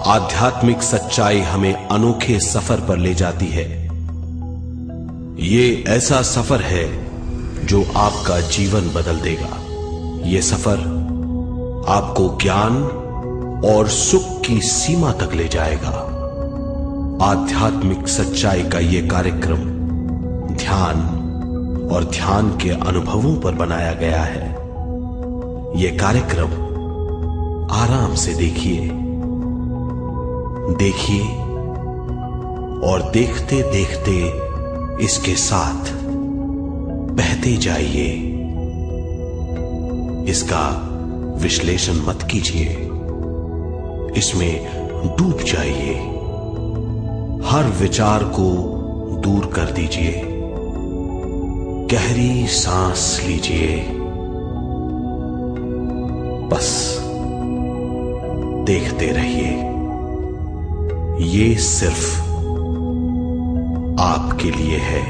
आध्यात्मिक सच्चाई हमें अनोखे सफर पर ले जाती है। ये ऐसा सफर है जो आपका जीवन बदल देगा। ये सफर आपको ज्ञान और सुख की सीमा तक ले जाएगा। आध्यात्मिक सच्चाई का ये कार्यक्रम ध्यान और ध्यान के अनुभवों पर बनाया गया है। ये कार्यक्रम आराम से देखिए और देखते देखते इसके साथ बहते जाइए। इसका विश्लेषण मत कीजिए, इसमें डूब जाइए। हर विचार को दूर कर दीजिए। गहरी सांस लीजिए। बस देखते रहिए। ये सिर्फ आपके लिए है।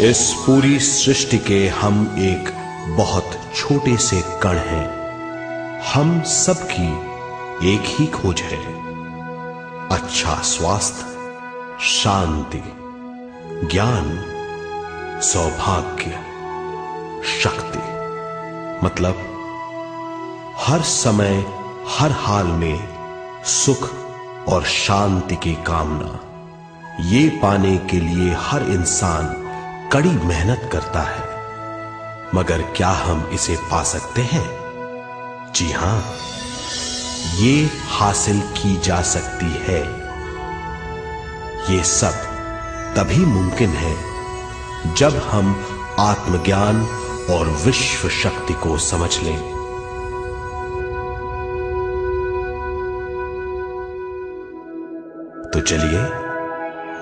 इस पूरी सृष्टि के हम एक बहुत छोटे से कण हैं। हम सबकी एक ही खोज है, अच्छा स्वास्थ्य, शांति, ज्ञान, सौभाग्य, शक्ति। मतलब हर समय हर हाल में सुख और शांति की कामना। ये पाने के लिए हर इंसान कड़ी मेहनत करता है, मगर क्या हम इसे पा सकते हैं? जी हां, ये हासिल की जा सकती है। ये सब तभी मुमकिन है जब हम आत्मज्ञान और विश्व शक्ति को समझ लें। तो चलिए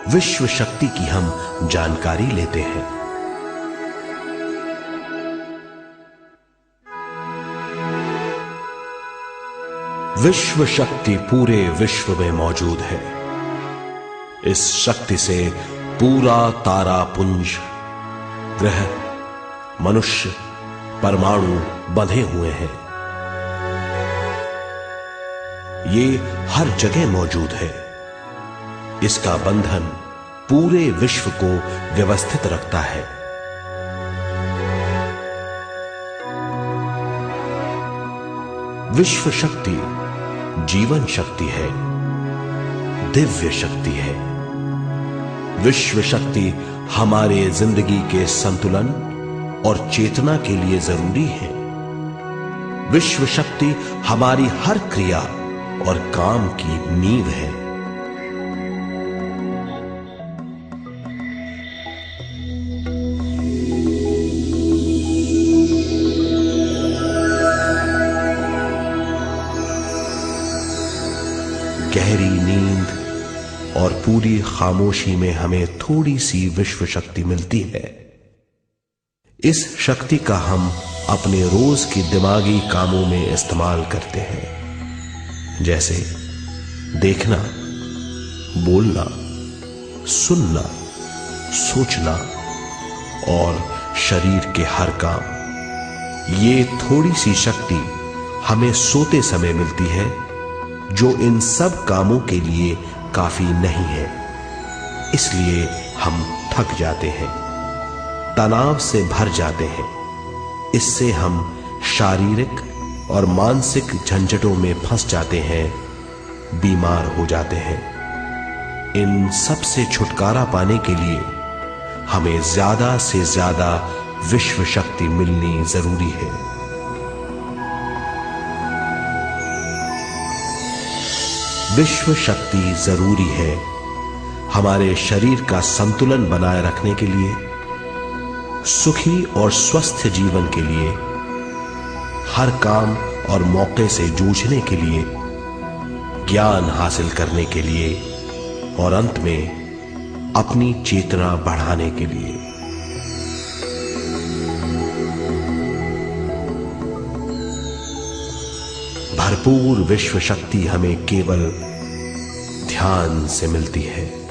विश्व शक्ति की हम जानकारी लेते हैं। विश्व शक्ति पूरे विश्व में मौजूद है। इस शक्ति से पूरा तारापुंज, ग्रह, मनुष्य, परमाणु बंधे हुए हैं। ये हर जगह मौजूद है। इसका बंधन पूरे विश्व को व्यवस्थित रखता है। विश्व शक्ति जीवन शक्ति है, दिव्य शक्ति है। विश्व शक्ति हमारे जिंदगी के संतुलन और चेतना के लिए जरूरी है। विश्व शक्ति हमारी हर क्रिया और काम की नींव है। गहरी नींद और पूरी खामोशी में हमें थोड़ी सी विश्व शक्ति मिलती है। इस शक्ति का हम अपने रोज के दिमागी कामों में इस्तेमाल करते हैं, जैसे देखना, बोलना, सुनना, सोचना और शरीर के हर काम। ये थोड़ी सी शक्ति हमें सोते समय मिलती है, जो इन सब कामों के लिए काफी नहीं है। इसलिए हम थक जाते हैं, तनाव से भर जाते हैं। इससे हम शारीरिक और मानसिक झंझटों में फंस जाते हैं, बीमार हो जाते हैं। इन सब से छुटकारा पाने के लिए हमें ज्यादा से ज्यादा विश्व शक्ति मिलनी जरूरी है। विश्व शक्ति जरूरी है हमारे शरीर का संतुलन बनाए रखने के लिए, सुखी और स्वस्थ जीवन के लिए, हर काम और मौके से जूझने के लिए, ज्ञान हासिल करने के लिए और अंत में अपनी चेतना बढ़ाने के लिए। भरपूर विश्व शक्ति हमें केवल ध्यान से मिलती है।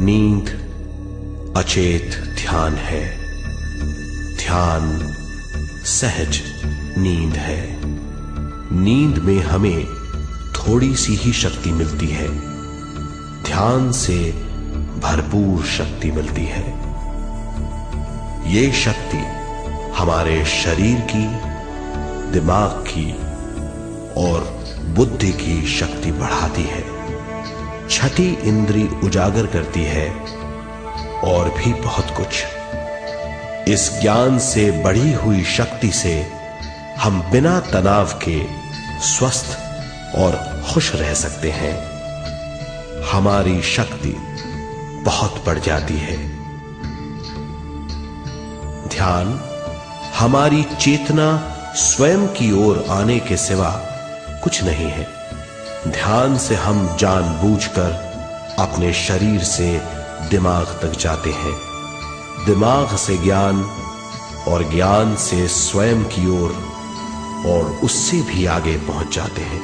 नींद अचेत ध्यान है, ध्यान सहज नींद है। नींद में हमें थोड़ी सी ही शक्ति मिलती है, ध्यान से भरपूर शक्ति मिलती है। ये शक्ति हमारे शरीर की, दिमाग की और बुद्धि की शक्ति बढ़ाती है, छठी इंद्री उजागर करती है और भी बहुत कुछ। इस ज्ञान से बढ़ी हुई शक्ति से हम बिना तनाव के स्वस्थ और खुश रह सकते हैं। हमारी शक्ति बहुत बढ़ जाती है। ध्यान हमारी चेतना स्वयं की ओर आने के सिवा कुछ नहीं है। ध्यान से हम जानबूझकर अपने शरीर से दिमाग तक जाते हैं, दिमाग से ज्ञान और ज्ञान से स्वयं की ओर और उससे भी आगे पहुंच जाते हैं।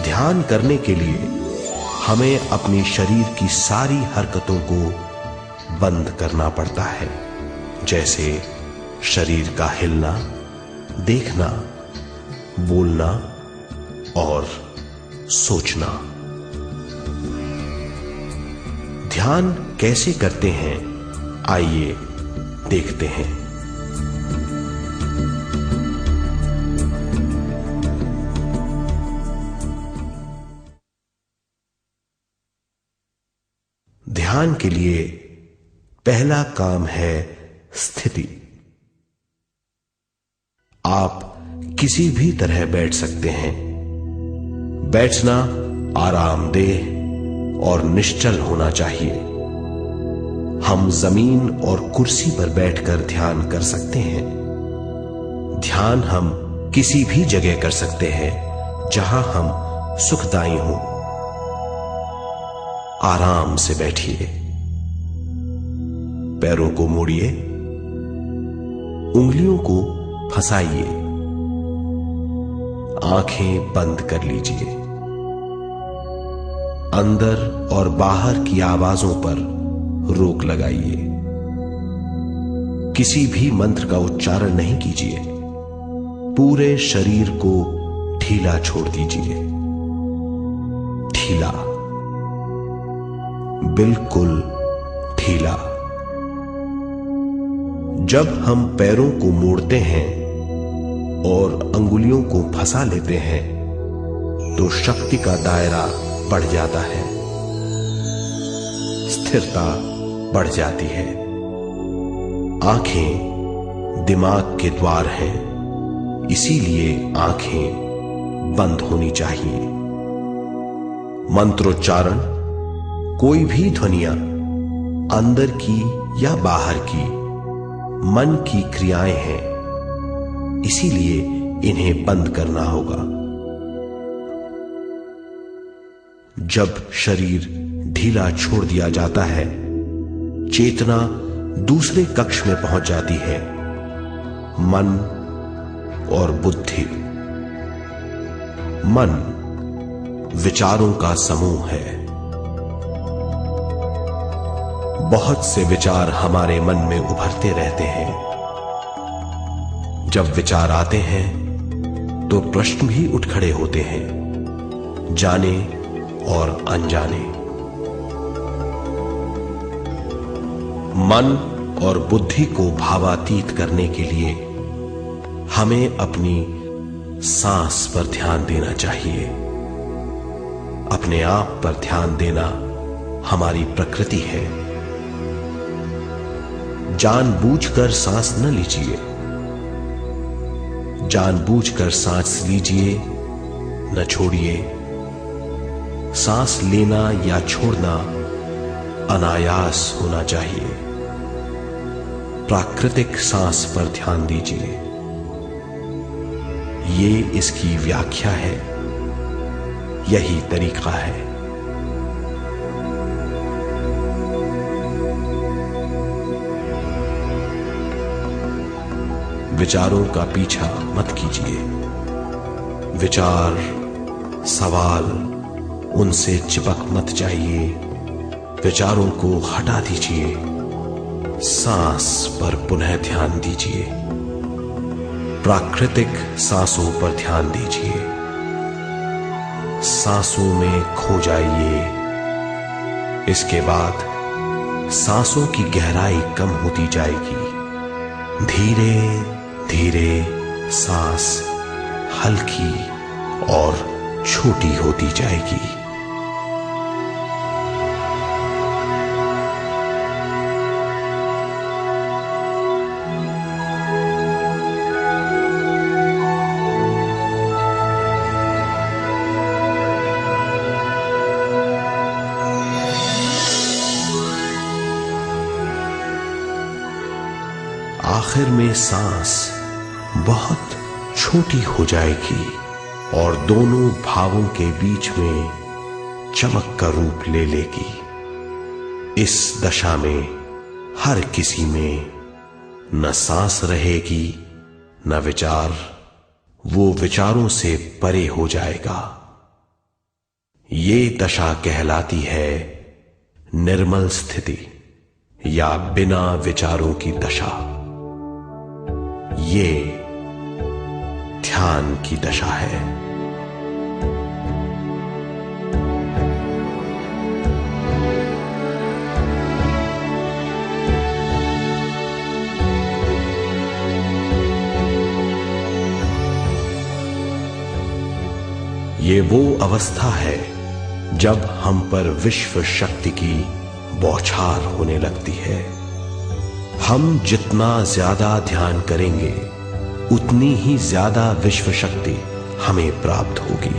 ध्यान करने के लिए हमें अपने शरीर की सारी हरकतों को बंद करना पड़ता है, जैसे शरीर का हिलना, देखना, बोलना और सोचना। ध्यान कैसे करते हैं, आइए देखते हैं। ध्यान के लिए पहला काम है स्थिति। आप किसी भी तरह बैठ सकते हैं। बैठना आरामदेह और निश्चल होना चाहिए। हम जमीन और कुर्सी पर बैठकर ध्यान कर सकते हैं। ध्यान हम किसी भी जगह कर सकते हैं जहां हम सुखदायी हों। आराम से बैठिए, पैरों को मोड़िए, उंगलियों को फंसाइए, आंखें बंद कर लीजिए। अंदर और बाहर की आवाजों पर रोक लगाइए। किसी भी मंत्र का उच्चारण नहीं कीजिए। पूरे शरीर को ढीला छोड़ दीजिए। ढीला, बिल्कुल ढीला। जब हम पैरों को मोड़ते हैं और अंगुलियों को फंसा लेते हैं तो शक्ति का दायरा बढ़ जाता है, स्थिरता बढ़ जाती है। आंखें दिमाग के द्वार हैं, इसीलिए आंखें बंद होनी चाहिए। मंत्रोच्चारण, कोई भी ध्वनियां अंदर की या बाहर की मन की क्रियाएं हैं, इसीलिए इन्हें बंद करना होगा। जब शरीर ढीला छोड़ दिया जाता है, चेतना दूसरे कक्ष में पहुंच जाती है। मन और बुद्धि। मन विचारों का समूह है। बहुत से विचार हमारे मन में उभरते रहते हैं। जब विचार आते हैं तो प्रश्न भी उठ खड़े होते हैं, जाने और अनजाने। मन और बुद्धि को भावातीत करने के लिए हमें अपनी सांस पर ध्यान देना चाहिए। अपने आप पर ध्यान देना हमारी प्रकृति है। जानबूझकर सांस न लीजिए। जानबूझकर सांस लीजिए, न छोड़िए। सांस लेना या छोड़ना अनायास होना चाहिए। प्राकृतिक सांस पर ध्यान दीजिए। ये इसकी व्याख्या है, यही तरीका है। विचारों का पीछा मत कीजिए। विचार, सवाल उनसे चिपक मत जाइए, विचारों को हटा दीजिए, सांस पर पुनः ध्यान दीजिए, प्राकृतिक सांसों पर ध्यान दीजिए, सांसों में खो जाइए। इसके बाद सांसों की गहराई कम होती जाएगी, धीरे धीरे सांस हल्की और छोटी होती जाएगी। आखिर में सांस बहुत छोटी हो जाएगी और दोनों भावों के बीच में चमक का रूप ले लेगी। इस दशा में हर किसी में न सांस रहेगी न विचार, वो विचारों से परे हो जाएगा। ये दशा कहलाती है निर्मल स्थिति या बिना विचारों की दशा। ये ध्यान की दशा है। ये वो अवस्था है जब हम पर विश्व शक्ति की बौछार होने लगती है। हम जितना ज्यादा ध्यान करेंगे उतनी ही ज्यादा विश्व शक्ति हमें प्राप्त होगी।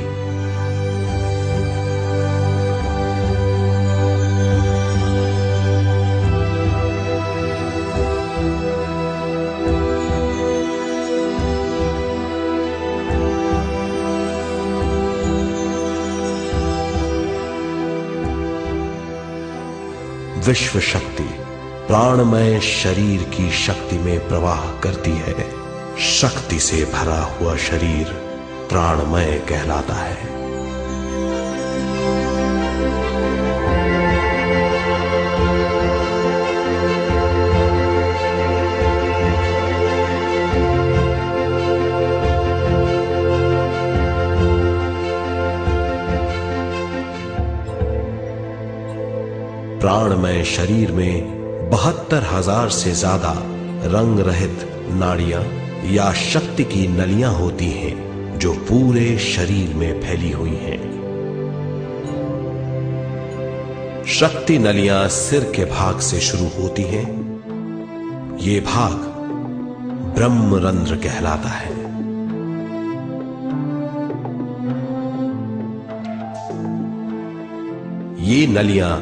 विश्व शक्ति प्राणमय शरीर की शक्ति में प्रवाह करती है। शक्ति से भरा हुआ शरीर प्राणमय कहलाता है। प्राणमय शरीर में 72,000 से ज्यादा रंग रहित नाड़ियां या शक्ति की नलियां होती हैं जो पूरे शरीर में फैली हुई हैं। शक्ति नलियां सिर के भाग से शुरू होती हैं। ये भाग ब्रह्मरंध्र कहलाता है। ये नलियां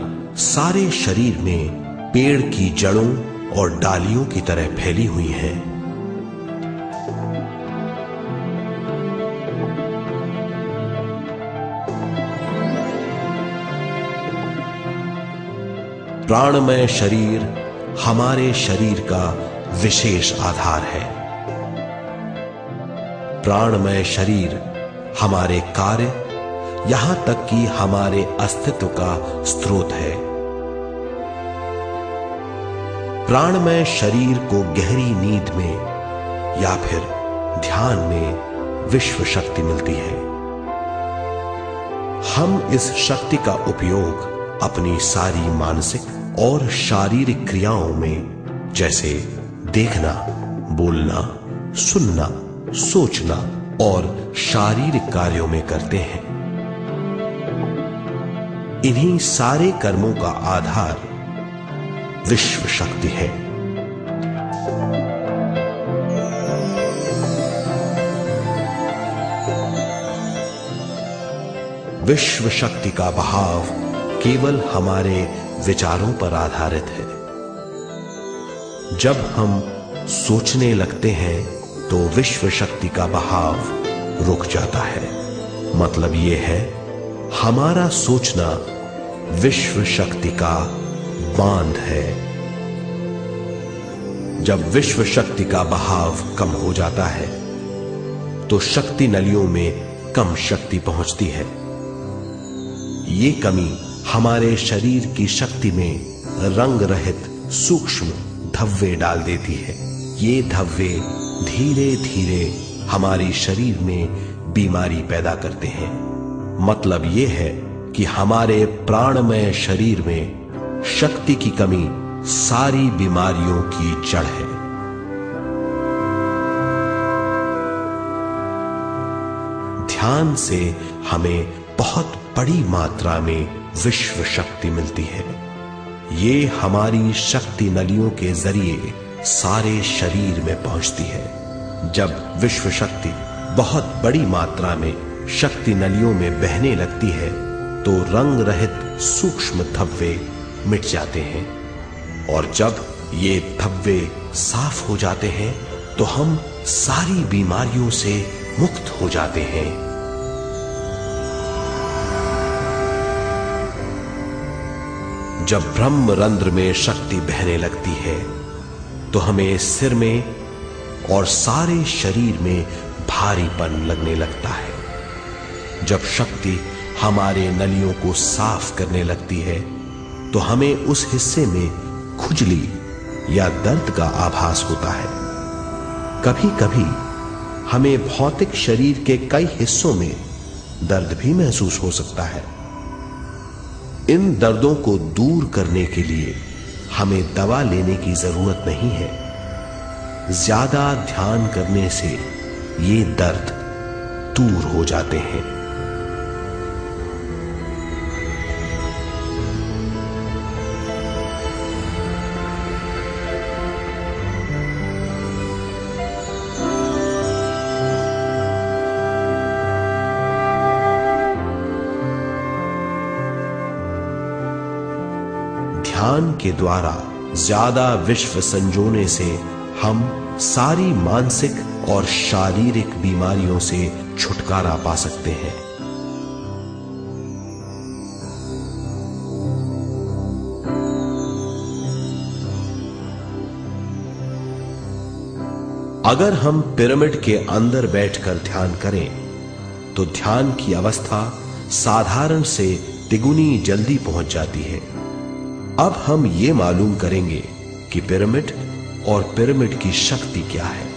सारे शरीर में पेड़ की जड़ों और डालियों की तरह फैली हुई हैं। प्राणमय शरीर हमारे शरीर का विशेष आधार है। प्राणमय शरीर हमारे कार्य, यहां तक कि हमारे अस्तित्व का स्रोत है। प्राणमय शरीर को गहरी नींद में या फिर ध्यान में विश्व शक्ति मिलती है। हम इस शक्ति का उपयोग अपनी सारी मानसिक और शारीरिक क्रियाओं में, जैसे देखना, बोलना, सुनना, सोचना और शारीरिक कार्यों में करते हैं। इन्हीं सारे कर्मों का आधार विश्व शक्ति है। विश्व शक्ति का बहाव केवल हमारे विचारों पर आधारित है। जब हम सोचने लगते हैं तो विश्व शक्ति का बहाव रुक जाता है। मतलब यह है, हमारा सोचना विश्व शक्ति का बांध है। जब विश्व शक्ति का बहाव कम हो जाता है तो शक्ति नलियों में कम शक्ति पहुंचती है। ये कमी हमारे शरीर की शक्ति में रंग रहित सूक्ष्म धब्बे डाल देती है। ये धब्बे धीरे धीरे हमारे शरीर में बीमारी पैदा करते हैं। मतलब ये है कि हमारे प्राणमय शरीर में शक्ति की कमी सारी बीमारियों की जड़ है। ध्यान से हमें बहुत बड़ी मात्रा में विश्व शक्ति मिलती है। ये हमारी शक्ति नलियों के जरिए सारे शरीर में पहुंचती है। जब विश्व शक्ति बहुत बड़ी मात्रा में शक्ति नलियों में बहने लगती है तो रंग रहित सूक्ष्म धब्बे मिट जाते हैं, और जब ये धब्बे साफ हो जाते हैं तो हम सारी बीमारियों से मुक्त हो जाते हैं। जब ब्रह्म रंध्र में शक्ति बहने लगती है तो हमें सिर में और सारे शरीर में भारीपन लगने लगता है। जब शक्ति हमारे नलियों को साफ करने लगती है तो हमें उस हिस्से में खुजली या दर्द का आभास होता है। कभी कभी हमें भौतिक शरीर के कई हिस्सों में दर्द भी महसूस हो सकता है। इन दर्दों को दूर करने के लिए हमें दवा लेने की जरूरत नहीं है। ज्यादा ध्यान करने से ये दर्द दूर हो जाते हैं। ध्यान के द्वारा ज्यादा विश्व संजोने से हम सारी मानसिक और शारीरिक बीमारियों से छुटकारा पा सकते हैं। अगर हम पिरामिड के अंदर बैठकर ध्यान करें तो ध्यान की अवस्था साधारण से तिगुनी जल्दी पहुंच जाती है। अब हम ये मालूम करेंगे कि पिरामिड और पिरामिड की शक्ति क्या है।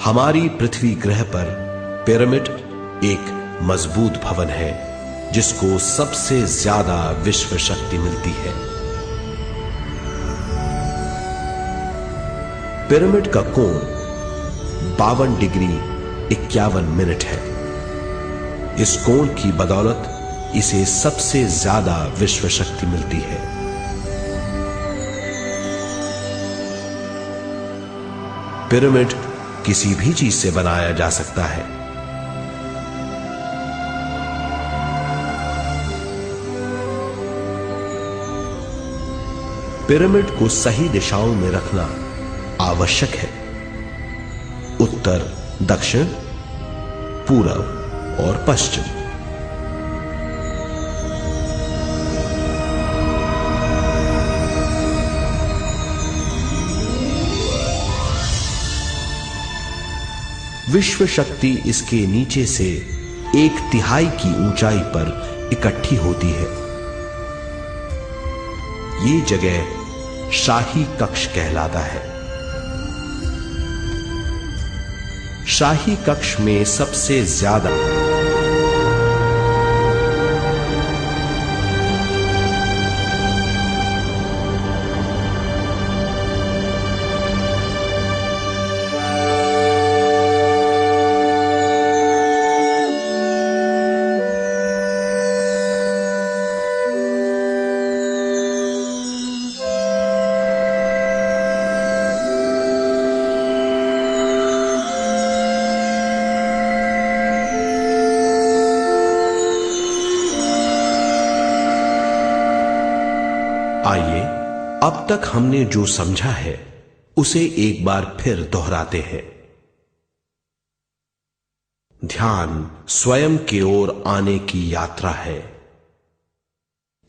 हमारी पृथ्वी ग्रह पर पिरामिड एक मजबूत भवन है जिसको सबसे ज्यादा विश्व शक्ति मिलती है। पिरामिड का कोण 52 डिग्री 51 मिनट है। इस कोण की बदौलत इसे सबसे ज्यादा विश्व शक्ति मिलती है। पिरामिड किसी भी चीज से बनाया जा सकता है। पिरामिड को सही दिशाओं में रखना आवश्यक है। उत्तर, दक्षिण, पूरब और पश्चिम। विश्व शक्ति इसके नीचे से 1/3 की ऊंचाई पर इकट्ठी होती है। ये जगह शाही कक्ष कहलाता है। शाही कक्ष में सबसे ज्यादा अब तक हमने जो समझा है उसे एक बार फिर दोहराते हैं। ध्यान स्वयं की ओर आने की यात्रा है।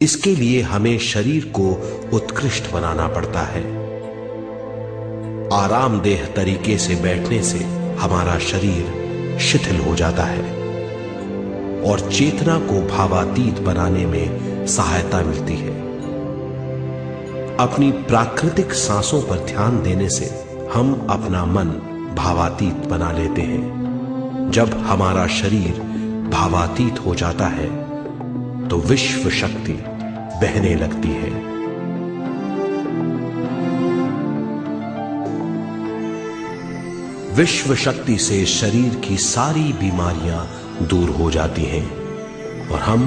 इसके लिए हमें शरीर को उत्कृष्ट बनाना पड़ता है। आरामदेह तरीके से बैठने से हमारा शरीर शिथिल हो जाता है और चेतना को भावातीत बनाने में सहायता मिलती है। अपनी प्राकृतिक सांसों पर ध्यान देने से हम अपना मन भावातीत बना लेते हैं। जब हमारा शरीर भावातीत हो जाता है तो विश्व शक्ति बहने लगती है। विश्व शक्ति से शरीर की सारी बीमारियां दूर हो जाती हैं और हम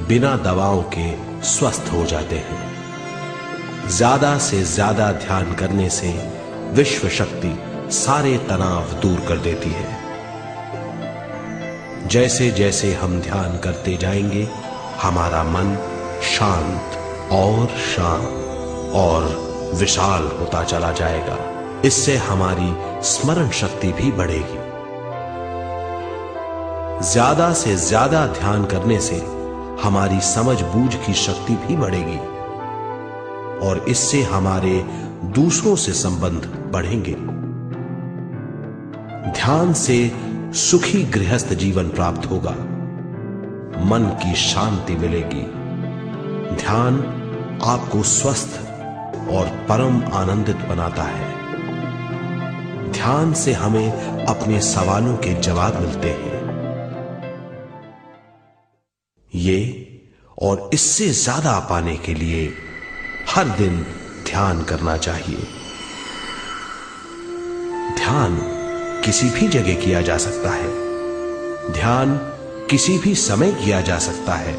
बिना दवाओं के स्वस्थ हो जाते हैं। ज्यादा से ज्यादा ध्यान करने से विश्व शक्ति सारे तनाव दूर कर देती है। जैसे जैसे हम ध्यान करते जाएंगे हमारा मन शांत और विशाल होता चला जाएगा। इससे हमारी स्मरण शक्ति भी बढ़ेगी। ज्यादा से ज्यादा ध्यान करने से हमारी समझ बूझ की शक्ति भी बढ़ेगी और इससे हमारे दूसरों से संबंध बढ़ेंगे। ध्यान से सुखी गृहस्थ जीवन प्राप्त होगा, मन की शांति मिलेगी। ध्यान आपको स्वस्थ और परम आनंदित बनाता है। ध्यान से हमें अपने सवालों के जवाब मिलते हैं। ये और इससे ज्यादा पाने के लिए हर दिन ध्यान करना चाहिए। ध्यान किसी भी जगह किया जा सकता है। ध्यान किसी भी समय किया जा सकता है,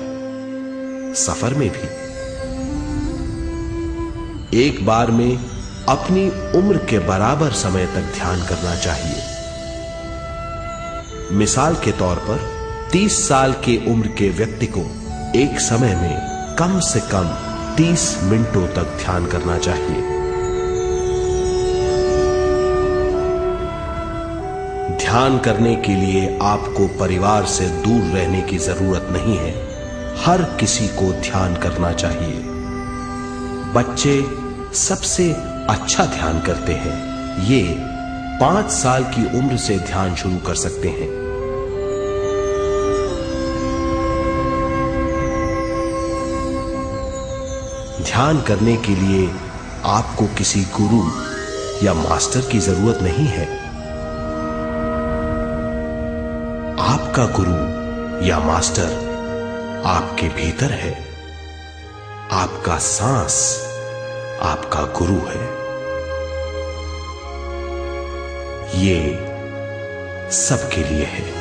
सफर में भी। एक बार में अपनी उम्र के बराबर समय तक ध्यान करना चाहिए। मिसाल के तौर पर 30 साल के उम्र के व्यक्ति को एक समय में कम से कम 30 मिनटों तक ध्यान करना चाहिए। ध्यान करने के लिए आपको परिवार से दूर रहने की जरूरत नहीं है। हर किसी को ध्यान करना चाहिए। बच्चे सबसे अच्छा ध्यान करते हैं। ये 5 साल की उम्र से ध्यान शुरू कर सकते हैं। ध्यान करने के लिए आपको किसी गुरु या मास्टर की जरूरत नहीं है। आपका गुरु या मास्टर आपके भीतर है। आपका सांस आपका गुरु है। ये सबके लिए है।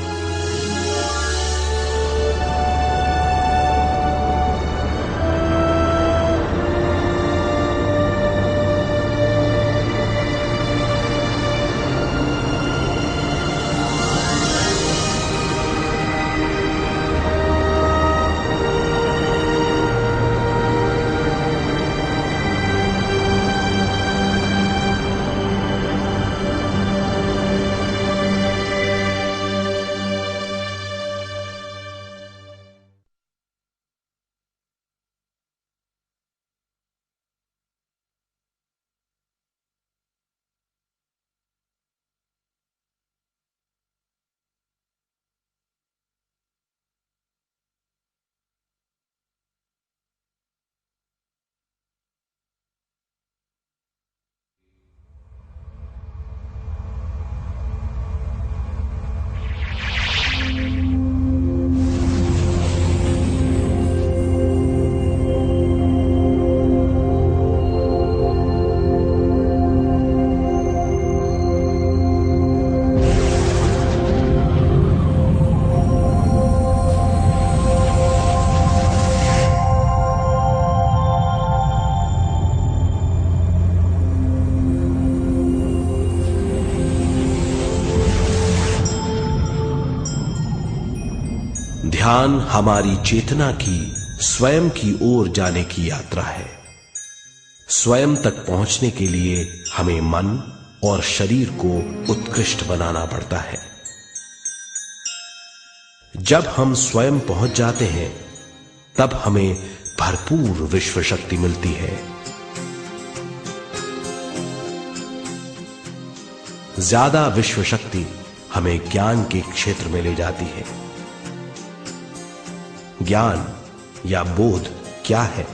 ध्यान हमारी चेतना की स्वयं की ओर जाने की यात्रा है। स्वयं तक पहुंचने के लिए हमें मन और शरीर को उत्कृष्ट बनाना पड़ता है। जब हम स्वयं पहुंच जाते हैं तब हमें भरपूर विश्व शक्ति मिलती है। ज्यादा विश्व शक्ति हमें ज्ञान के क्षेत्र में ले जाती है। ज्ञान या बोध क्या है,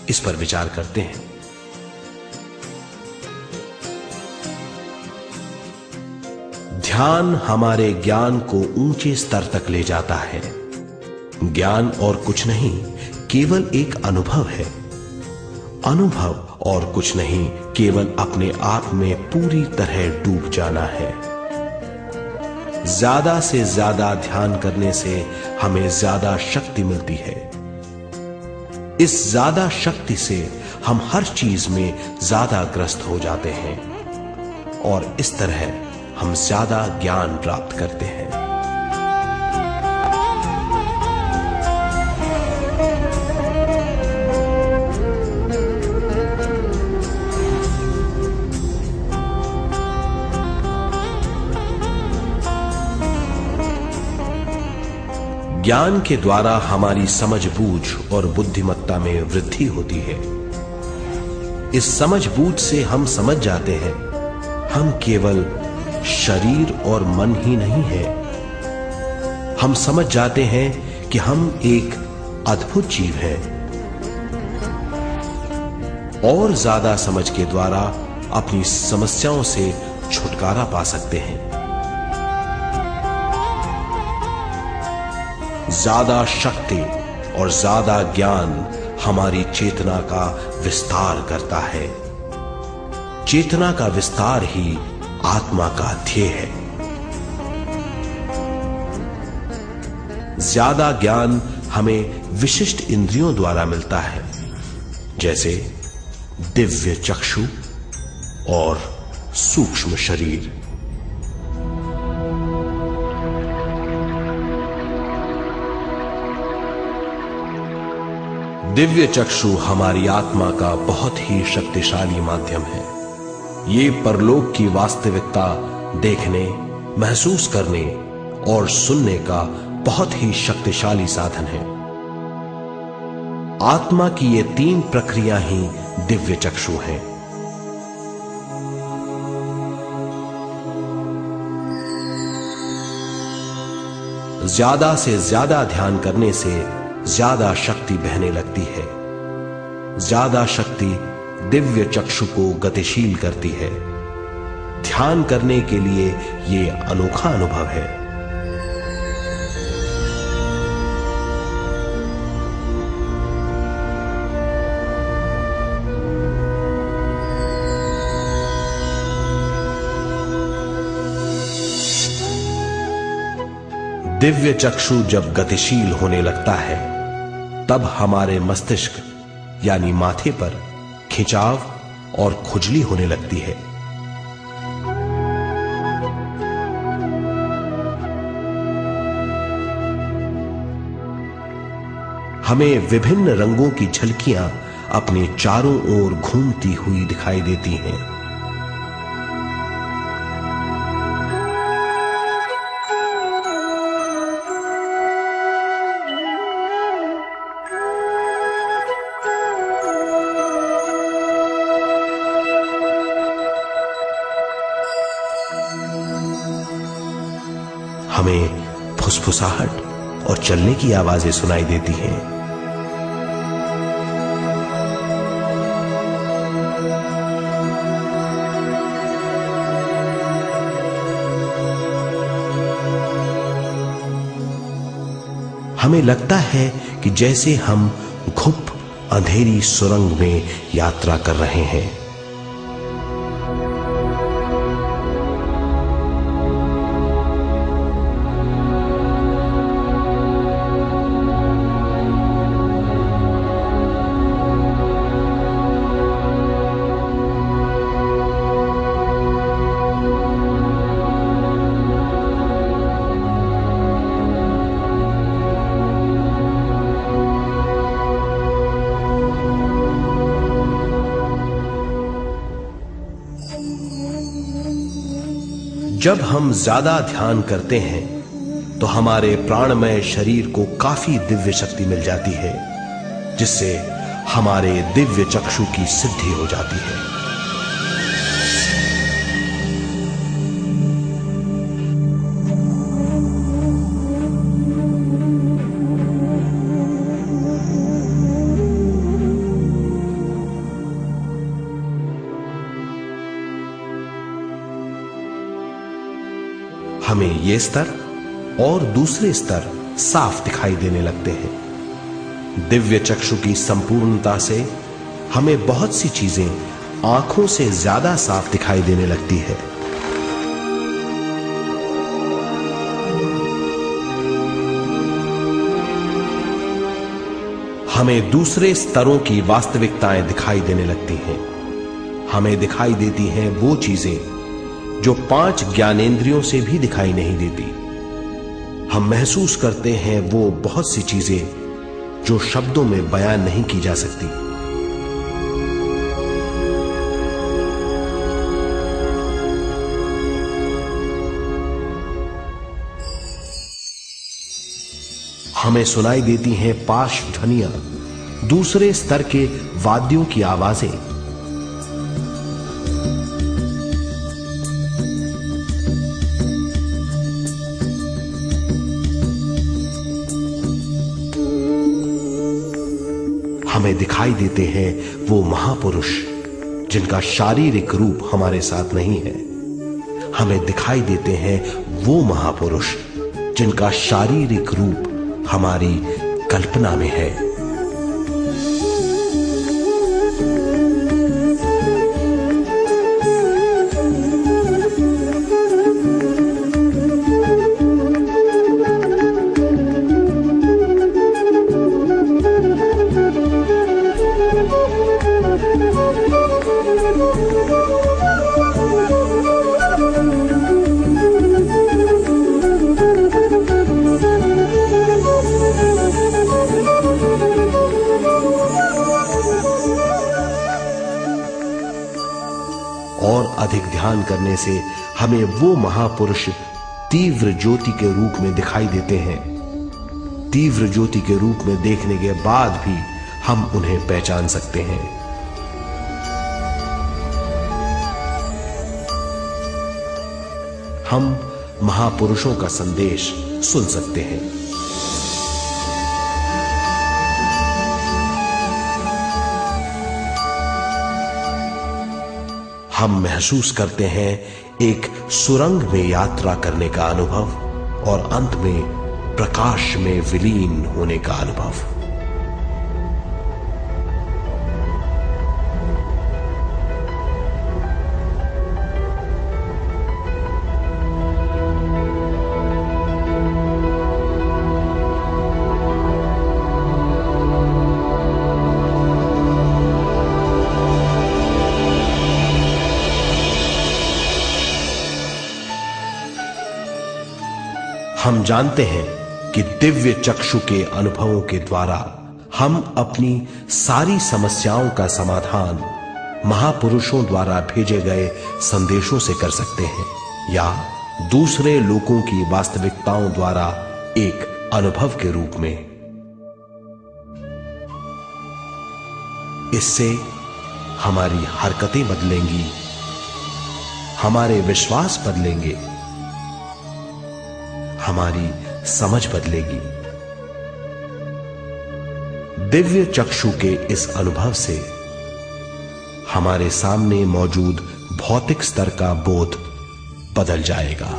इस पर विचार करते हैं। ध्यान हमारे ज्ञान को ऊंचे स्तर तक ले जाता है। ज्ञान और कुछ नहीं, केवल एक अनुभव है। अनुभव और कुछ नहीं, केवल अपने आप में पूरी तरह डूब जाना है। ज्यादा से ज्यादा ध्यान करने से हमें ज्यादा शक्ति मिलती है। इस ज्यादा शक्ति से हम हर चीज में ज्यादा ग्रस्त हो जाते हैं और इस तरह हम ज्यादा ज्ञान प्राप्त करते हैं। ज्ञान के द्वारा हमारी समझबूझ और बुद्धिमत्ता में वृद्धि होती है। इस समझबूझ से हम समझ जाते हैं हम केवल शरीर और मन ही नहीं है। हम समझ जाते हैं कि हम एक अद्भुत जीव हैं। और ज्यादा समझ के द्वारा अपनी समस्याओं से छुटकारा पा सकते हैं। ज्यादा शक्ति और ज्यादा ज्ञान हमारी चेतना का विस्तार करता है। चेतना का विस्तार ही आत्मा का ध्येय है। ज्यादा ज्ञान हमें विशिष्ट इंद्रियों द्वारा मिलता है, जैसे दिव्य चक्षु और सूक्ष्म शरीर। दिव्य चक्षु हमारी आत्मा का बहुत ही शक्तिशाली माध्यम है। ये परलोक की वास्तविकता देखने, महसूस करने और सुनने का बहुत ही शक्तिशाली साधन है। आत्मा की ये तीन प्रक्रिया ही दिव्य चक्षु हैं। ज्यादा से ज्यादा ध्यान करने से ज्यादा शक्ति बहने लगती है। ज्यादा शक्ति दिव्य चक्षु को गतिशील करती है। ध्यान करने के लिए यह अनोखा अनुभव है। दिव्य चक्षु जब गतिशील होने लगता है तब हमारे मस्तिष्क यानी माथे पर खिंचाव और खुजली होने लगती है। हमें विभिन्न रंगों की झलकियां अपने चारों ओर घूमती हुई दिखाई देती हैं। हमें फुसफुसाहट और चलने की आवाजें सुनाई देती हैं। हमें लगता है कि जैसे हम घुप अंधेरी सुरंग में यात्रा कर रहे हैं। जब हम ज्यादा ध्यान करते हैं तो हमारे प्राणमय शरीर को काफी दिव्य शक्ति मिल जाती है, जिससे हमारे दिव्य चक्षु की सिद्धि हो जाती है। हमें ये स्तर और दूसरे स्तर साफ दिखाई देने लगते हैं। दिव्य चक्षु की संपूर्णता से हमें बहुत सी चीजें आंखों से ज्यादा साफ दिखाई देने लगती है। हमें दूसरे स्तरों की वास्तविकताएं दिखाई देने लगती हैं। हमें दिखाई देती हैं वो चीजें जो 5 ज्ञानेंद्रियों से भी दिखाई नहीं देती। हम महसूस करते हैं वो बहुत सी चीजें जो शब्दों में बयान नहीं की जा सकती। हमें सुनाई देती हैं पार्श्व ध्वनियां, दूसरे स्तर के वाद्यों की आवाजें। हमें दिखाई देते हैं वो महापुरुष जिनका शारीरिक रूप हमारे साथ नहीं है। हमें दिखाई देते हैं वो महापुरुष जिनका शारीरिक रूप हमारी कल्पना में है। और अधिक ध्यान करने से हमें वो महापुरुष तीव्र ज्योति के रूप में दिखाई देते हैं। तीव्र ज्योति के रूप में देखने के बाद भी हम उन्हें पहचान सकते हैं। हम महापुरुषों का संदेश सुन सकते हैं। हम महसूस करते हैं एक सुरंग में यात्रा करने का अनुभव और अंत में प्रकाश में विलीन होने का अनुभव। हम जानते हैं कि दिव्य चक्षु के अनुभवों के द्वारा हम अपनी सारी समस्याओं का समाधान महापुरुषों द्वारा भेजे गए संदेशों से कर सकते हैं, या दूसरे लोगों की वास्तविकताओं द्वारा एक अनुभव के रूप में। इससे हमारी हरकतें बदलेंगी, हमारे विश्वास बदलेंगे, हमारी समझ बदलेगी। दिव्य चक्षु के इस अनुभव से हमारे सामने मौजूद भौतिक स्तर का बोध बदल जाएगा।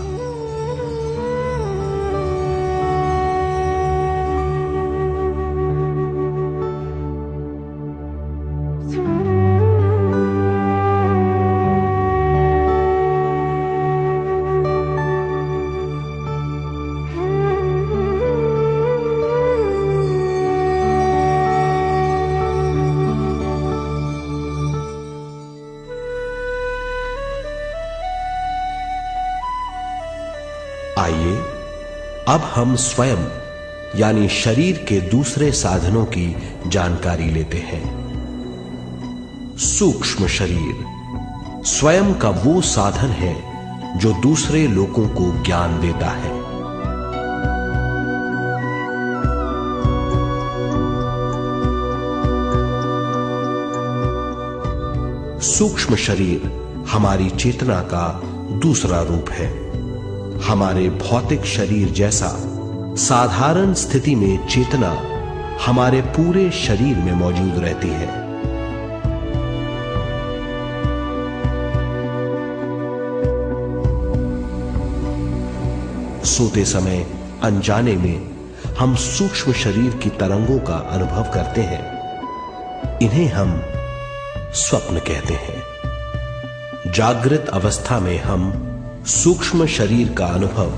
आइए अब हम स्वयं यानी शरीर के दूसरे साधनों की जानकारी लेते हैं। सूक्ष्म शरीर स्वयं का वो साधन है जो दूसरे लोगों को ज्ञान देता है। सूक्ष्म शरीर हमारी चेतना का दूसरा रूप है। हमारे भौतिक शरीर जैसा साधारण स्थिति में चेतना हमारे पूरे शरीर में मौजूद रहती है। सोते समय अनजाने में हम सूक्ष्म शरीर की तरंगों का अनुभव करते हैं। इन्हें हम स्वप्न कहते हैं। जागृत अवस्था में हम सूक्ष्म शरीर का अनुभव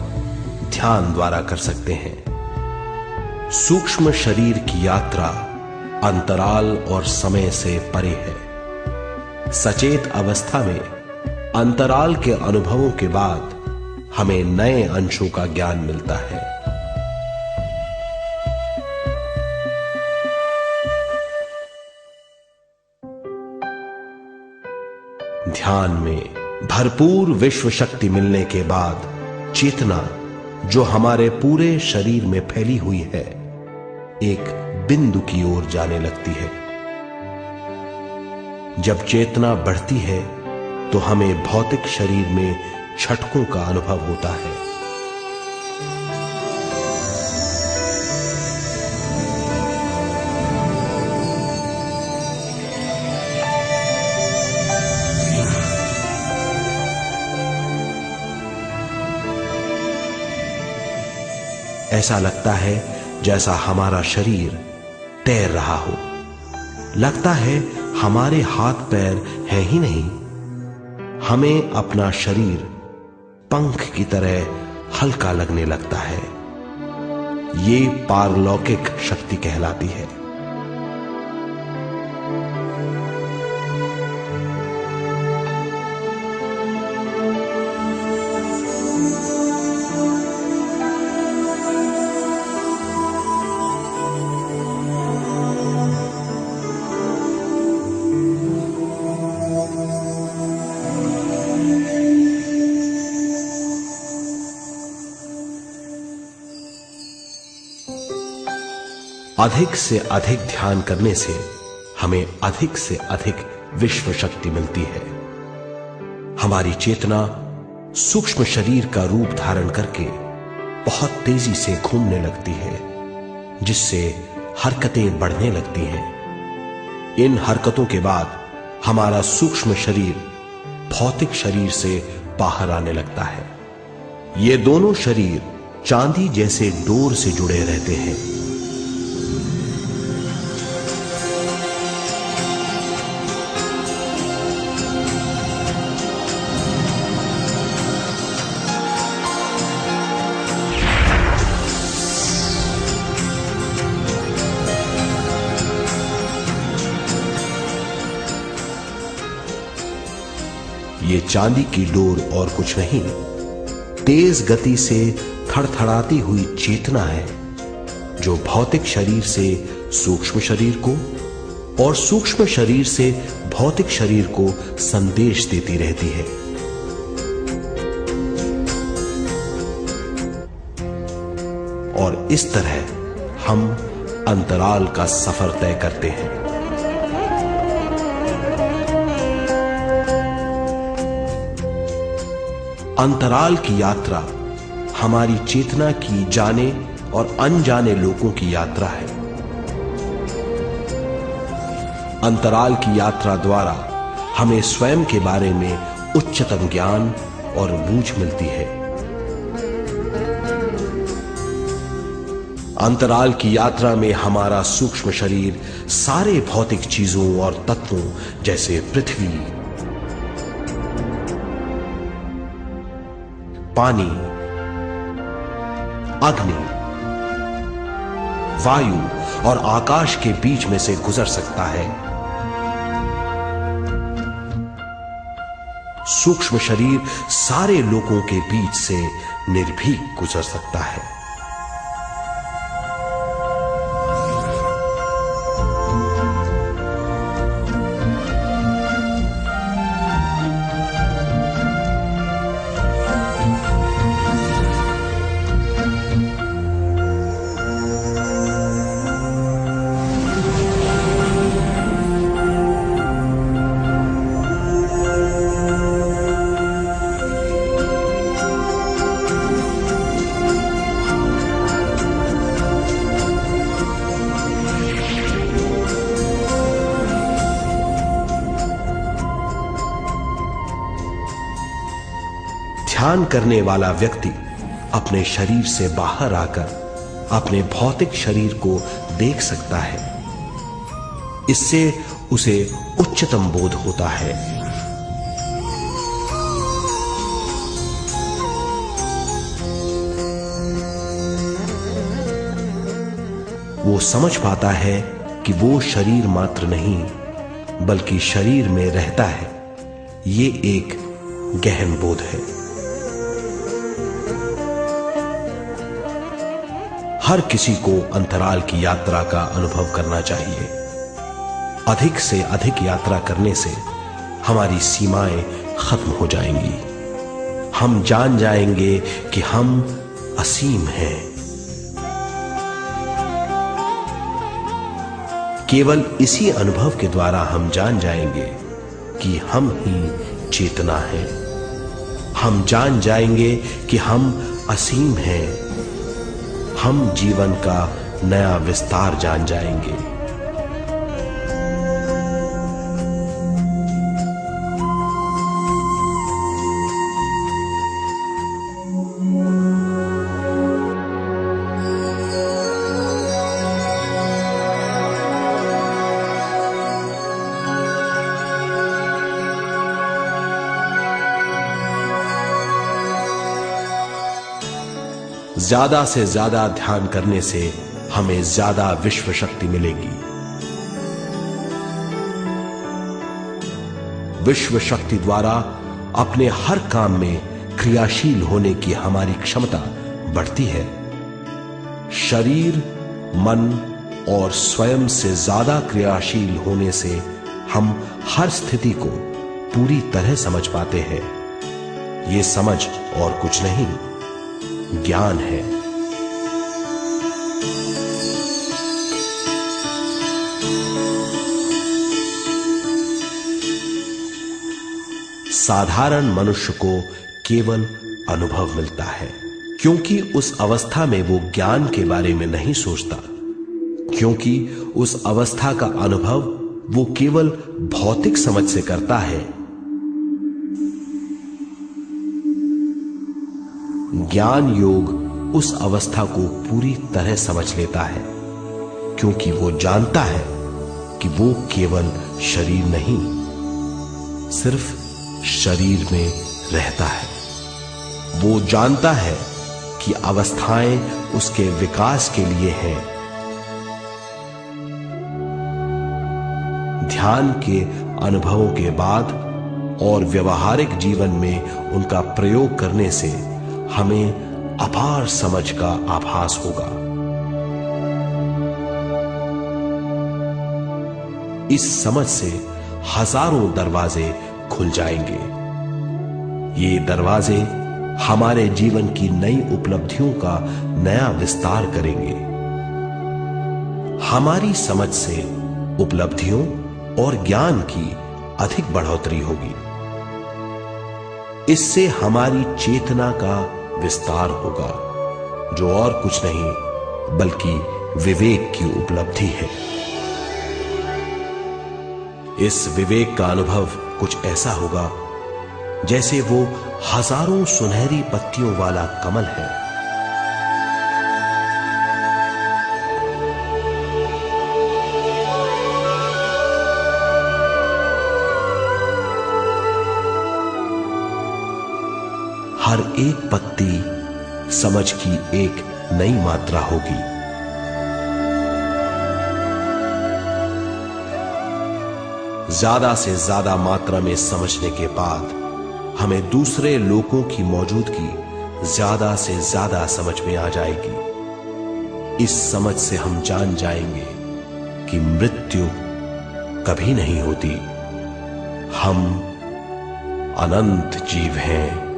ध्यान द्वारा कर सकते हैं। सूक्ष्म शरीर की यात्रा अंतराल और समय से परे है। सचेत अवस्था में अंतराल के अनुभवों के बाद हमें नए अंशों का ज्ञान मिलता है। ध्यान में भरपूर विश्व शक्ति मिलने के बाद चेतना जो हमारे पूरे शरीर में फैली हुई है, एक बिंदु की ओर जाने लगती है। जब चेतना बढ़ती है तो हमें भौतिक शरीर में झटकों का अनुभव होता है। ऐसा लगता है जैसा हमारा शरीर तैर रहा हो। लगता है हमारे हाथ पैर हैं ही नहीं। हमें अपना शरीर पंख की तरह हल्का लगने लगता है। ये पारलौकिक शक्ति कहलाती है। अधिक से अधिक ध्यान करने से हमें अधिक से अधिक विश्व शक्ति मिलती है। हमारी चेतना सूक्ष्म शरीर का रूप धारण करके बहुत तेजी से घूमने लगती है, जिससे हरकतें बढ़ने लगती हैं। इन हरकतों के बाद हमारा सूक्ष्म शरीर भौतिक शरीर से बाहर आने लगता है। ये दोनों शरीर चांदी जैसे डोर से जुड़े रहते हैं। ये चांदी की डोर और कुछ नहीं, तेज गति से थड़थड़ाती हुई चेतना है, जो भौतिक शरीर से सूक्ष्म शरीर को और सूक्ष्म शरीर से भौतिक शरीर को संदेश देती रहती है। और इस तरह हम अंतराल का सफर तय करते हैं। अंतराल की यात्रा हमारी चेतना की जाने और अनजाने लोगों की यात्रा है। अंतराल की यात्रा द्वारा हमें स्वयं के बारे में उच्चतम ज्ञान और बूझ मिलती है। अंतराल की यात्रा में हमारा सूक्ष्म शरीर सारे भौतिक चीजों और तत्वों जैसे पृथ्वी, पानी, अग्नि, वायु और आकाश के बीच में से गुजर सकता है। सूक्ष्म शरीर सारे लोगों के बीच से निर्भीक गुजर सकता है। ध्यान करने वाला व्यक्ति अपने शरीर से बाहर आकर अपने भौतिक शरीर को देख सकता है। इससे उसे उच्चतम बोध होता है। वो समझ पाता है कि वो शरीर मात्र नहीं बल्कि शरीर में रहता है। ये एक गहन बोध है। हर किसी को अंतराल की यात्रा का अनुभव करना चाहिए। अधिक से अधिक यात्रा करने से हमारी सीमाएं खत्म हो जाएंगी। हम जान जाएंगे कि हम असीम हैं। केवल इसी अनुभव के द्वारा हम जान जाएंगे कि हम ही चेतना है। हम जान जाएंगे कि हम असीम हैं। हम जीवन का नया विस्तार जान जाएंगे। ज्यादा से ज्यादा ध्यान करने से हमें ज्यादा विश्व शक्ति मिलेगी। विश्व शक्ति द्वारा अपने हर काम में क्रियाशील होने की हमारी क्षमता बढ़ती है। शरीर, मन और स्वयं से ज्यादा क्रियाशील होने से हम हर स्थिति को पूरी तरह समझ पाते हैं। ये समझ और कुछ नहीं, ज्ञान है। साधारण मनुष्य को केवल अनुभव मिलता है, क्योंकि उस अवस्था में वो ज्ञान के बारे में नहीं सोचता, क्योंकि उस अवस्था का अनुभव वो केवल भौतिक समझ से करता है। ज्ञान योग उस अवस्था को पूरी तरह समझ लेता है, क्योंकि वो जानता है कि वो केवल शरीर नहीं, सिर्फ शरीर में रहता है। वो जानता है कि अवस्थाएं उसके विकास के लिए हैं। ध्यान के अनुभवों के बाद और व्यवहारिक जीवन में उनका प्रयोग करने से हमें अपार समझ का आभास होगा। इस समझ से हजारों दरवाजे खुल जाएंगे। ये दरवाजे हमारे जीवन की नई उपलब्धियों का नया विस्तार करेंगे। हमारी समझ से उपलब्धियों और ज्ञान की अधिक बढ़ोतरी होगी। इससे हमारी चेतना का विस्तार होगा, जो और कुछ नहीं बल्कि विवेक की उपलब्धि है। इस विवेक का अनुभव कुछ ऐसा होगा जैसे वो हजारों सुनहरी पत्तियों वाला कमल है। हर एक पत्ती समझ की एक नई मात्रा होगी। ज्यादा से ज्यादा मात्रा में समझने के बाद हमें दूसरे लोगों की मौजूदगी ज्यादा से ज्यादा समझ में आ जाएगी। इस समझ से हम जान जाएंगे कि मृत्यु कभी नहीं होती। हम अनंत जीव हैं।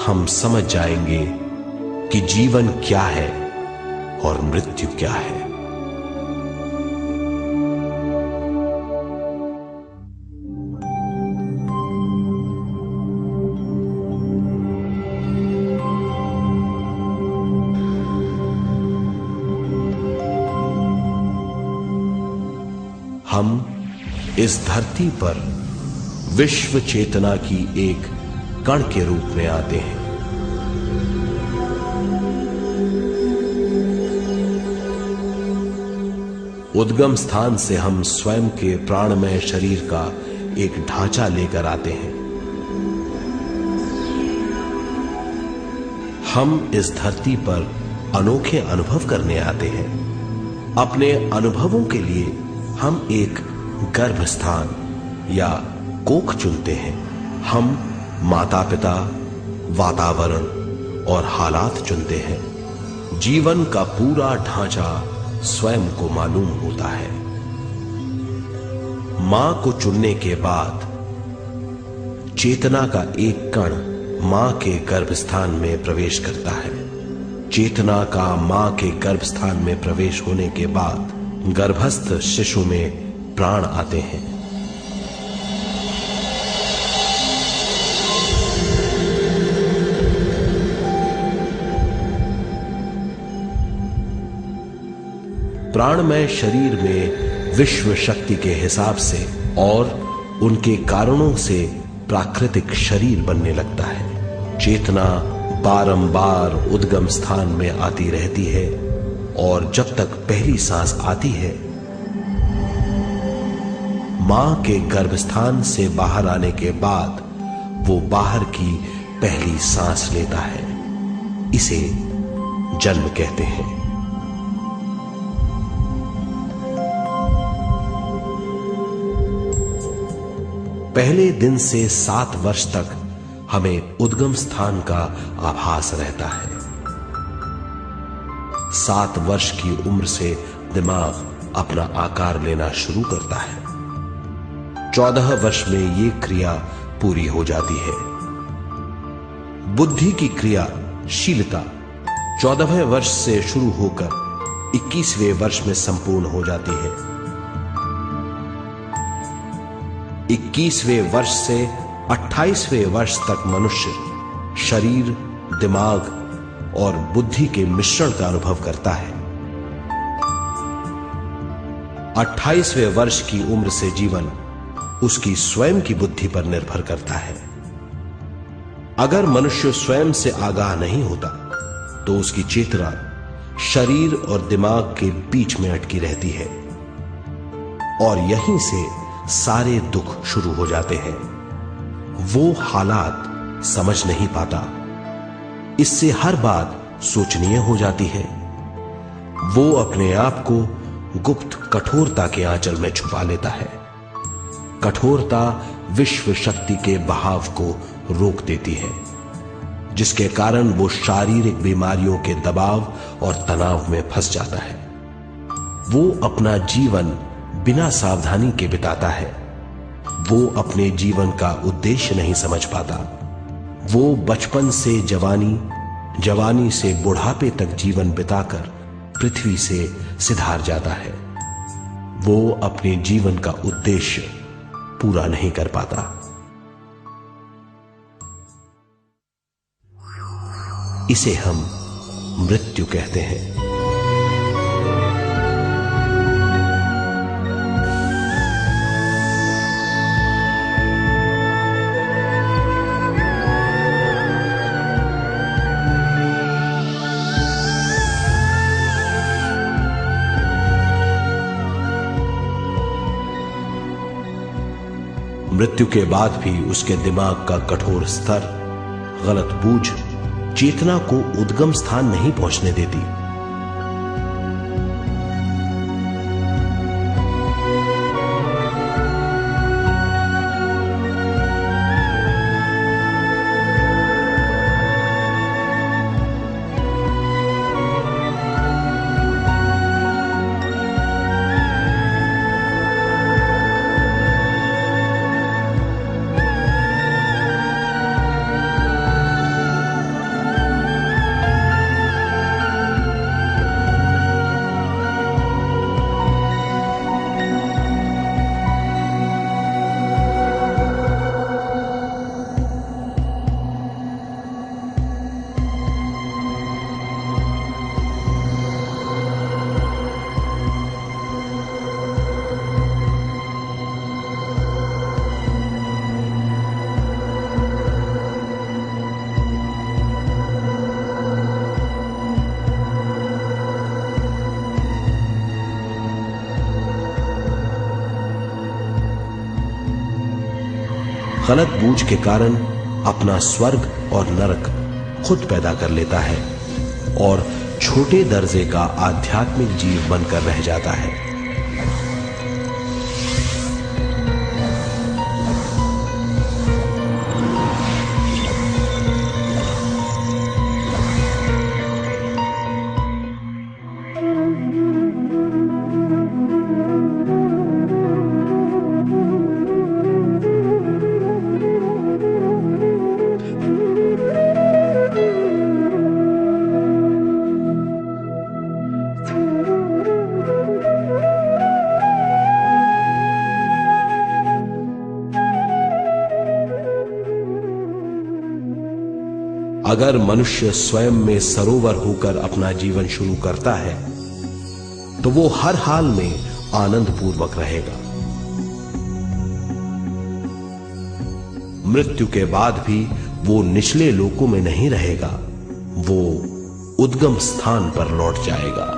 हम समझ जाएंगे कि जीवन क्या है और मृत्यु क्या है। हम इस धरती पर विश्व चेतना की एक कण के रूप में आते हैं। उद्गम स्थान से हम स्वयं के प्राणमय शरीर का एक ढांचा लेकर आते हैं। हम इस धरती पर अनोखे अनुभव करने आते हैं। अपने अनुभवों के लिए हम एक गर्भ स्थान या कोख चुनते हैं। हम माता पिता, वातावरण और हालात चुनते हैं। जीवन का पूरा ढांचा स्वयं को मालूम होता है। मां को चुनने के बाद चेतना का एक कण मां के गर्भस्थान में प्रवेश करता है। चेतना का मां के गर्भस्थान में प्रवेश होने के बाद गर्भस्थ शिशु में प्राण आते हैं। प्राणमय शरीर में विश्व शक्ति के हिसाब से और उनके कारणों से प्राकृतिक शरीर बनने लगता है। चेतना बारंबार उद्गम स्थान में आती रहती है और जब तक पहली सांस आती है, मां के गर्भस्थान से बाहर आने के बाद वो बाहर की पहली सांस लेता है। इसे जन्म कहते हैं। पहले दिन से 7 वर्ष तक हमें उद्गम स्थान का आभास रहता है। 7 वर्ष की उम्र से दिमाग अपना आकार लेना शुरू करता है। 14 वर्ष में ये क्रिया पूरी हो जाती है। बुद्धि की क्रियाशीलता 14वें वर्ष से शुरू होकर 21वें वर्ष में संपूर्ण हो जाती है। 21वें वर्ष से 28वें वर्ष तक मनुष्य शरीर, दिमाग और बुद्धि के मिश्रण का अनुभव करता है। 28वें वर्ष की उम्र से जीवन उसकी स्वयं की बुद्धि पर निर्भर करता है। अगर मनुष्य स्वयं से आगाह नहीं होता तो उसकी चेतना शरीर और दिमाग के बीच में अटकी रहती है और यहीं से सारे दुख शुरू हो जाते हैं। वो हालात समझ नहीं पाता, इससे हर बात सोचनीय हो जाती है। वो अपने आप को गुप्त कठोरता के आंचल में छुपा लेता है। कठोरता विश्व शक्ति के बहाव को रोक देती है, जिसके कारण वो शारीरिक बीमारियों के दबाव और तनाव में फंस जाता है। वो अपना जीवन बिना सावधानी के बिताता है। वो अपने जीवन का उद्देश्य नहीं समझ पाता। वो बचपन से जवानी, जवानी से बुढ़ापे तक जीवन बिताकर पृथ्वी से सिधार जाता है। वो अपने जीवन का उद्देश्य पूरा नहीं कर पाता। इसे हम मृत्यु कहते हैं। मृत्यु के बाद भी उसके दिमाग का कठोर स्तर, गलत बूझ चेतना को उद्गम स्थान नहीं पहुंचने देती। गलत बूझ के कारण अपना स्वर्ग और नरक खुद पैदा कर लेता है और छोटे दर्जे का आध्यात्मिक जीव बनकर रह जाता है। अगर मनुष्य स्वयं में सरोवर होकर अपना जीवन शुरू करता है तो वो हर हाल में आनंद पूर्वक रहेगा। मृत्यु के बाद भी वो निचले लोकों में नहीं रहेगा, वो उद्गम स्थान पर लौट जाएगा।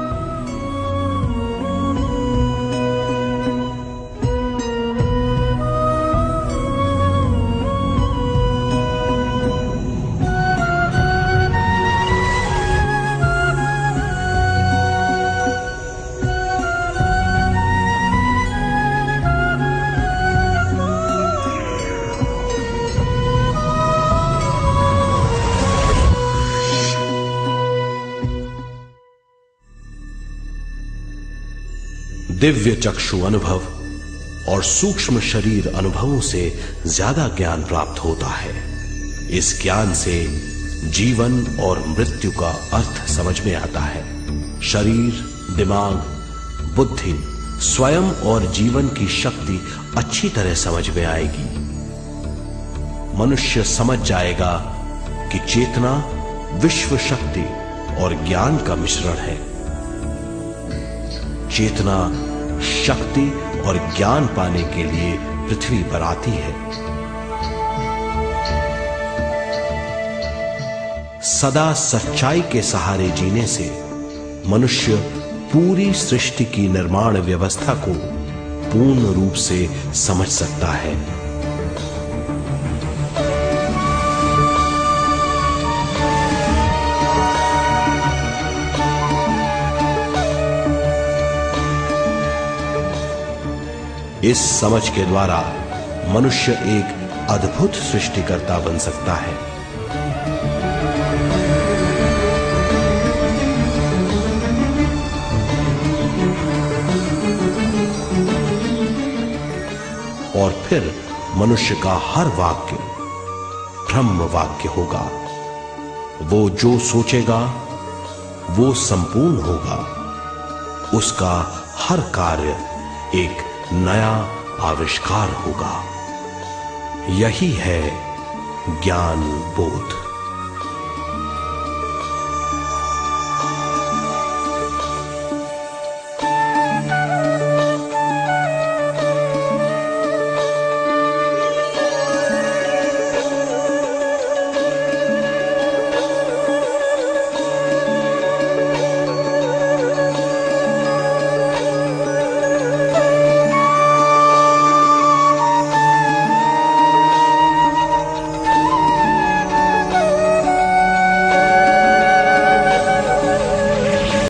दिव्य चक्षु अनुभव और सूक्ष्म शरीर अनुभवों से ज्यादा ज्ञान प्राप्त होता है। इस ज्ञान से जीवन और मृत्यु का अर्थ समझ में आता है। शरीर, दिमाग, बुद्धि, स्वयं और जीवन की शक्ति अच्छी तरह समझ में आएगी। मनुष्य समझ जाएगा कि चेतना विश्व शक्ति और ज्ञान का मिश्रण है। चेतना शक्ति और ज्ञान पाने के लिए पृथ्वी पर आती है। सदा सच्चाई के सहारे जीने से मनुष्य पूरी सृष्टि की निर्माण व्यवस्था को पूर्ण रूप से समझ सकता है। इस समझ के द्वारा मनुष्य एक अद्भुत सृष्टिकर्ता बन सकता है। और फिर मनुष्य का हर वाक्य ब्रह्म वाक्य होगा। वो जो सोचेगा वो संपूर्ण होगा। उसका हर कार्य एक नया आविष्कार होगा। यही है ज्ञान बोध।